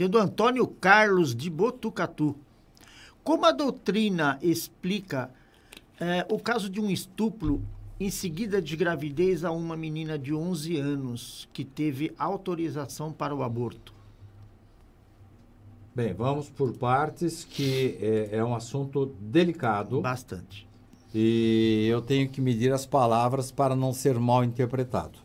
Tem o do Antônio Carlos de Botucatu. Como a doutrina explica o caso de um estupro em seguida de gravidez a uma menina de 11 anos que teve autorização para o aborto? Bem, vamos por partes, que é um assunto delicado. Bastante. E eu tenho que medir as palavras para não ser mal interpretado.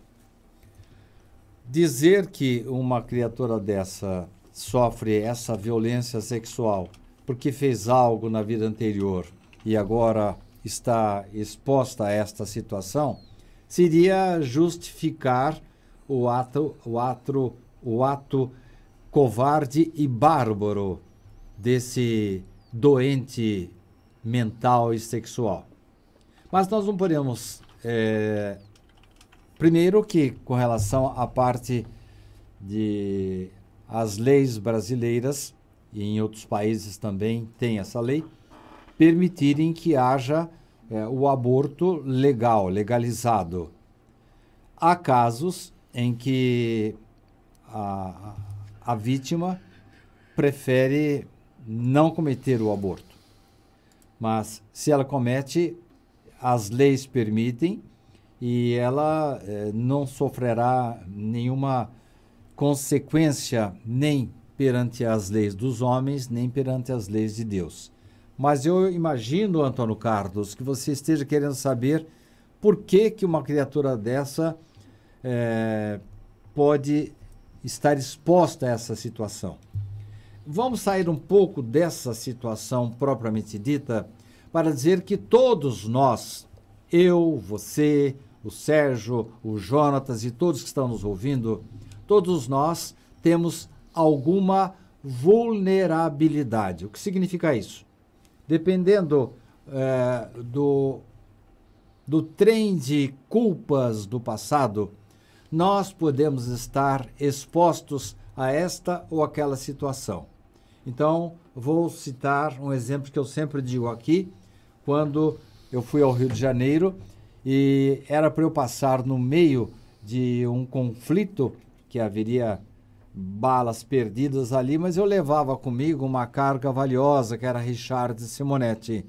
Dizer que uma criatura dessa sofre essa violência sexual porque fez algo na vida anterior e agora está exposta a esta situação, seria justificar o ato covarde e bárbaro desse doente mental e sexual. Mas nós não podemos... primeiro que, com relação à parte de as leis brasileiras, e em outros países também tem essa lei, permitirem que haja o aborto legal, legalizado. Há casos em que a vítima prefere não cometer o aborto. Mas se ela comete, as leis permitem e ela não sofrerá nenhuma consequência nem perante as leis dos homens, nem perante as leis de Deus. Mas eu imagino, Antônio Carlos, que você esteja querendo saber por que uma criatura dessa pode estar exposta a essa situação. Vamos sair um pouco dessa situação propriamente dita para dizer que todos nós, eu, você, o Sérgio, o Jonatas e todos que estão nos ouvindo, todos nós temos alguma vulnerabilidade. O que significa isso? Dependendo do trem de culpas do passado, nós podemos estar expostos a esta ou aquela situação. Então, vou citar um exemplo que eu sempre digo aqui, quando eu fui ao Rio de Janeiro e era para eu passar no meio de um conflito, que haveria balas perdidas ali, mas eu levava comigo uma carga valiosa, que era Richard Simonetti.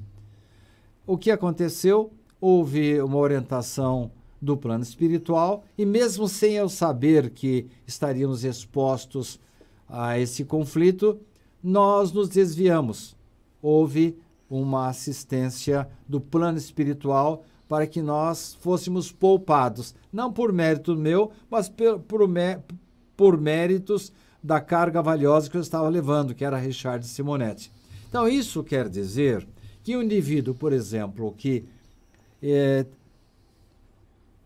O que aconteceu? Houve uma orientação do plano espiritual e mesmo sem eu saber que estaríamos expostos a esse conflito, nós nos desviamos. Houve uma assistência do plano espiritual para que nós fôssemos poupados, não por mérito meu, mas por méritos da carga valiosa que eu estava levando, que era Richard Simonetti. Então, isso quer dizer que um indivíduo, por exemplo, que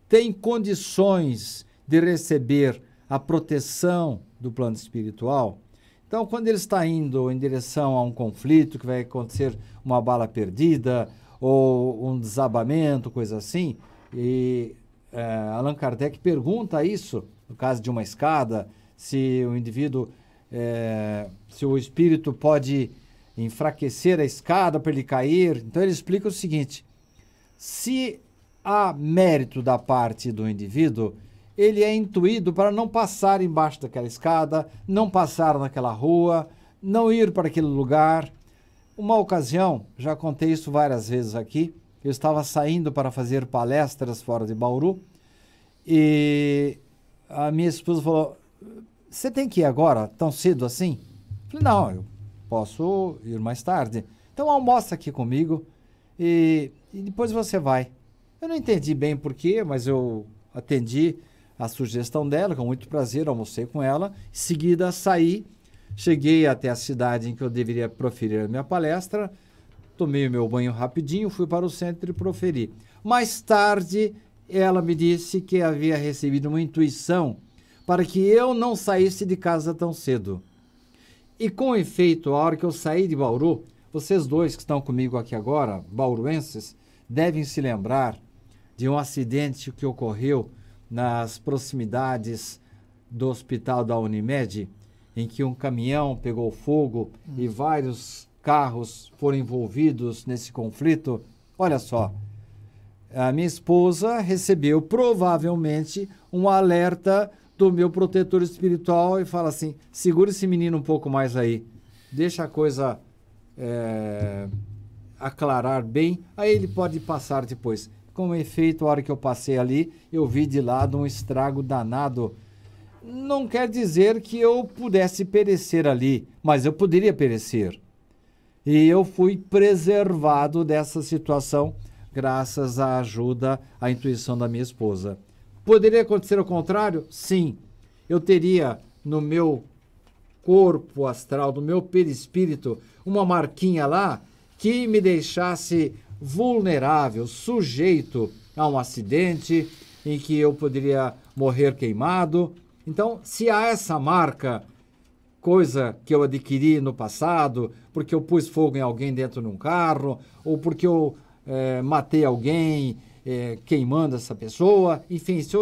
tem condições de receber a proteção do plano espiritual, então, quando ele está indo em direção a um conflito, que vai acontecer uma bala perdida, ou um desabamento, coisa assim, e Allan Kardec pergunta isso, no caso de uma escada, se o indivíduo, se o espírito pode enfraquecer a escada para ele cair. Então ele explica o seguinte: se há mérito da parte do indivíduo, ele é intuído para não passar embaixo daquela escada, não passar naquela rua, não ir para aquele lugar. Uma ocasião, já contei isso várias vezes aqui, eu estava saindo para fazer palestras fora de Bauru e a minha esposa falou: você tem que ir agora, tão cedo assim? Eu falei: não, eu posso ir mais tarde. Então almoça aqui comigo e depois você vai. Eu não entendi bem porquê, mas eu atendi a sugestão dela, com muito prazer, almocei com ela. Em seguida saí, cheguei até a cidade em que eu deveria proferir a minha palestra, tomei o meu banho rapidinho, fui para o centro e proferi. Mais tarde, ela me disse que havia recebido uma intuição para que eu não saísse de casa tão cedo. E com efeito, a hora que eu saí de Bauru, vocês dois que estão comigo aqui agora, bauruenses, devem se lembrar de um acidente que ocorreu nas proximidades do hospital da Unimed, em que um caminhão pegou fogo e vários carros foram envolvidos nesse conflito. Olha só, a minha esposa recebeu provavelmente um alerta do meu protetor espiritual e fala assim, segura esse menino um pouco mais aí, deixa a coisa aclarar bem, aí ele pode passar depois. Com efeito, a hora que eu passei ali, eu vi de lado um estrago danado. Não quer dizer que eu pudesse perecer ali, mas eu poderia perecer. E eu fui preservado dessa situação graças à ajuda, à intuição da minha esposa. Poderia acontecer o contrário? Sim. Eu teria no meu corpo astral, no meu perispírito, uma marquinha lá que me deixasse vulnerável, sujeito a um acidente em que eu poderia morrer queimado. Então, se há essa marca, coisa que eu adquiri no passado, porque eu pus fogo em alguém dentro de um carro, ou porque eu matei alguém queimando essa pessoa, enfim, se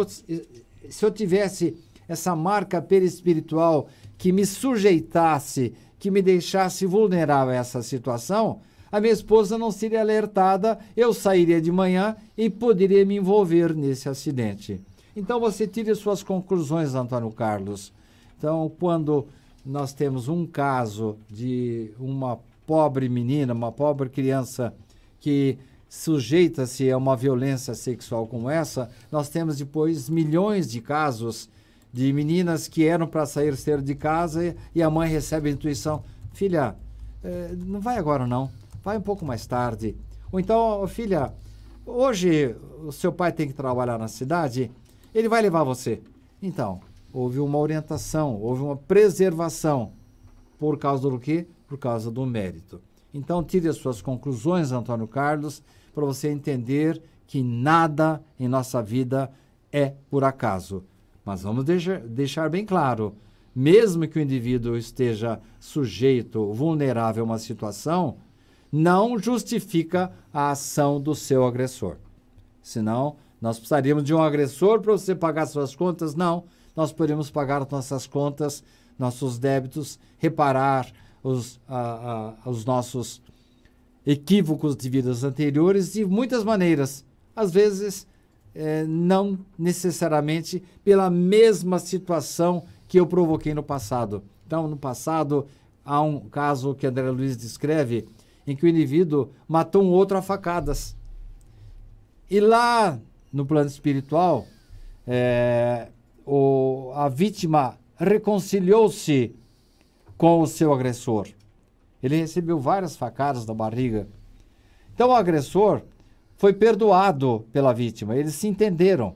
eu tivesse essa marca perispiritual que me sujeitasse, que me deixasse vulnerável a essa situação, a minha esposa não seria alertada, eu sairia de manhã e poderia me envolver nesse acidente. Então você tire suas conclusões, Antônio Carlos. Então, quando nós temos um caso de uma pobre menina, uma pobre criança que sujeita-se a uma violência sexual como essa, nós temos depois milhões de casos de meninas que eram para sair cedo de casa e a mãe recebe a intuição, filha, não vai agora não, vai um pouco mais tarde. Ou então, filha, hoje o seu pai tem que trabalhar na cidade, ele vai levar você. Então, houve uma orientação, houve uma preservação. Por causa do quê? Por causa do mérito. Então, tire as suas conclusões, Antônio Carlos, para você entender que nada em nossa vida é por acaso. Mas vamos deixar bem claro, mesmo que o indivíduo esteja sujeito, vulnerável a uma situação, não justifica a ação do seu agressor. Senão, nós precisaríamos de um agressor para você pagar suas contas? Não. Nós poderíamos pagar nossas contas, nossos débitos, reparar os nossos equívocos de vidas anteriores de muitas maneiras. Às vezes, não necessariamente pela mesma situação que eu provoquei no passado. Então, no passado, há um caso que André Luiz descreve, em que o indivíduo matou um outro a facadas. E lá, no plano espiritual, a vítima reconciliou-se com o seu agressor. Ele recebeu várias facadas na barriga. Então, o agressor foi perdoado pela vítima. Eles se entenderam.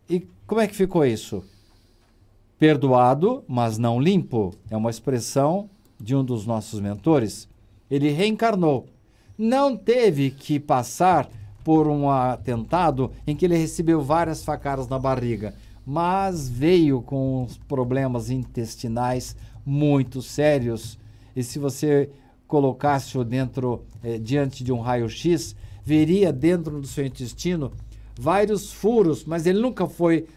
E como é que ficou isso? Perdoado, mas não limpo. É uma expressão de um dos nossos mentores. Ele reencarnou. Não teve que passar por um atentado em que ele recebeu várias facadas na barriga, mas veio com problemas intestinais muito sérios. E se você colocasse-o diante de um raio-x, veria dentro do seu intestino vários furos, mas ele nunca foi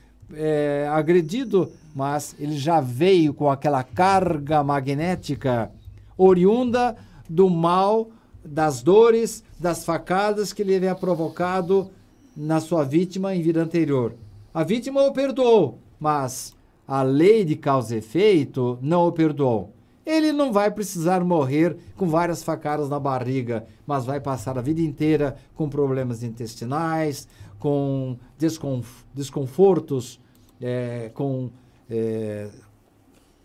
agredido, mas ele já veio com aquela carga magnética oriunda do mal, das dores, das facadas que ele havia provocado na sua vítima em vida anterior. A vítima o perdoou, mas a lei de causa e efeito não o perdoou. Ele não vai precisar morrer com várias facadas na barriga, mas vai passar a vida inteira com problemas intestinais, com desconfortos, com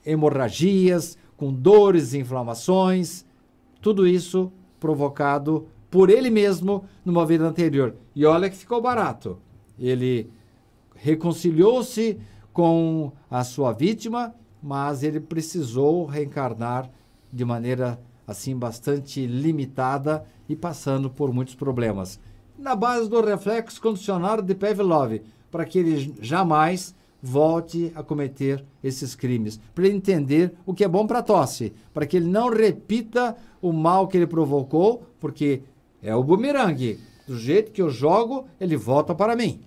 hemorragias, com dores e inflamações. Tudo isso provocado por ele mesmo numa vida anterior. E olha que ficou barato. Ele reconciliou-se com a sua vítima, mas ele precisou reencarnar de maneira assim bastante limitada e passando por muitos problemas. Na base do reflexo condicionado de Pavlov, para que ele jamais volte a cometer esses crimes, para ele entender o que é bom para a tosse, para que ele não repita o mal que ele provocou, porque é o bumerangue. Do jeito que eu jogo, ele volta para mim.